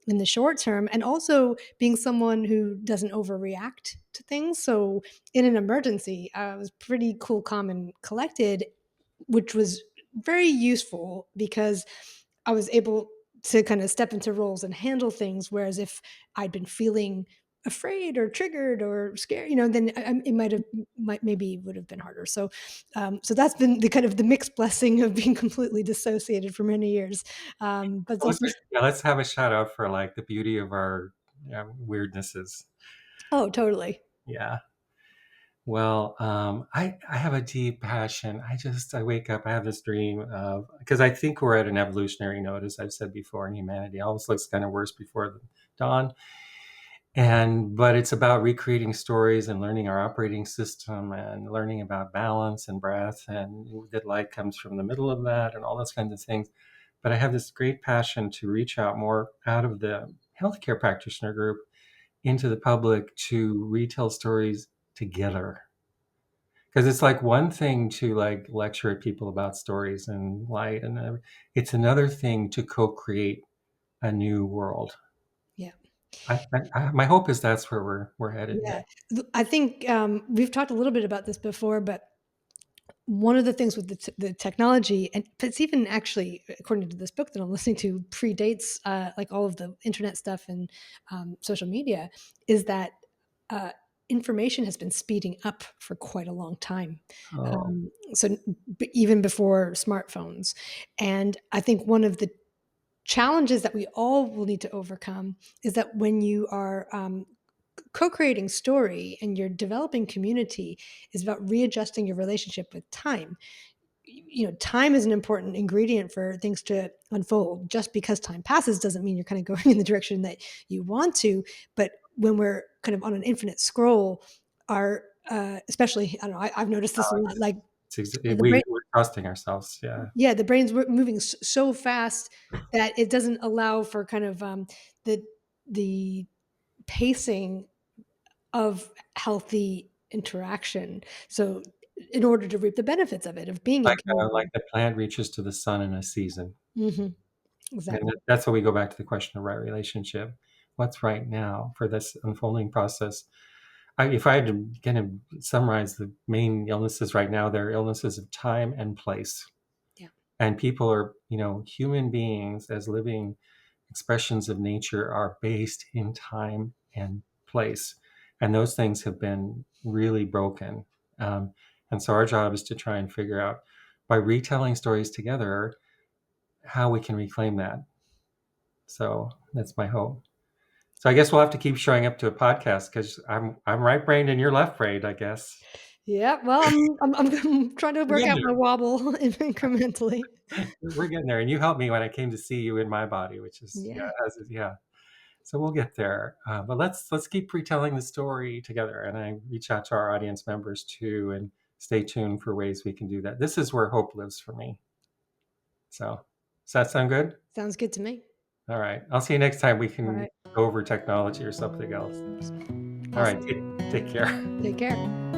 S2: in the short term. And also being someone who doesn't overreact to things. So in an emergency, I was pretty cool, calm, and collected, which was very useful because I was able to kind of step into roles and handle things. Whereas if I'd been feeling afraid or triggered or scared, then it might maybe would have been harder. So that's been the kind of the mixed blessing of being completely dissociated for many years. But it's
S1: Let's,
S2: also
S1: yeah, let's have a shout out for like the beauty of our weirdnesses.
S2: oh, totally.
S1: Yeah. Well, I have a deep passion. I wake up, I have this dream of, because I think we're at an evolutionary note, as I've said before, in humanity. It always looks kind of worse before the dawn. But it's about recreating stories and learning our operating system and learning about balance and breath and that light comes from the middle of that and all those kinds of things. But I have this great passion to reach out more out of the healthcare practitioner group into the public to retell stories together. Because it's like one thing to like lecture at people about stories and light, and it's another thing to co-create a new world.
S2: Yeah.
S1: My hope is that's where we're headed. Yeah.
S2: Yeah. I think, we've talked a little bit about this before, but one of the things with the technology, and it's even actually, according to this book that I'm listening to, predates, like, all of the internet stuff and, social media, is that, uh, information has been speeding up for quite a long time.
S1: Oh,
S2: So even before smartphones. And I think one of the challenges that we all will need to overcome is that when you are, co-creating story and you're developing community, is about readjusting your relationship with time. Time is an important ingredient for things to unfold. Just because time passes doesn't mean you're kind of going in the direction that you want to. But when we're kind of on an infinite scroll, our especially, I don't know, I've noticed this a lot. Like, the brain,
S1: we're trusting ourselves. Yeah.
S2: yeah, the brain's moving so fast that it doesn't allow for kind of, the the pacing of healthy interaction. So in order to reap the benefits of it, of being in
S1: Like
S2: community.
S1: the plant reaches to the sun in a season.
S2: Mhm.
S1: And
S2: Exactly.
S1: that's when we go back to the question of right relationship. What's right now for this unfolding process? If I had to kind of summarize the main illnesses right now, they're illnesses of time and place.
S2: Yeah.
S1: And people are, human beings as living expressions of nature are based in time and place. And those things have been really broken. Um, and so our job is to try and figure out, by retelling stories together, how we can reclaim that. So that's my hope. So I guess we'll have to keep showing up to a podcast because I'm right brained and you're left brained, I guess.
S2: Yeah, well, I'm trying to
S1: We're
S2: work
S1: getting
S2: out my wobble incrementally.
S1: there. We're getting there. And you helped me when I came to see you in my body, which is
S2: Yeah,
S1: yeah. So we'll get there. But let's keep retelling the story together. And I reach out to our audience members too, and stay tuned for ways we can do that. This is where hope lives for me. So does that sound good?
S2: sounds good to me.
S1: All right. I'll see you next time. We
S2: All
S1: can
S2: right,
S1: go over technology or something else. All right.
S2: awesome.
S1: Take care.
S2: Take care.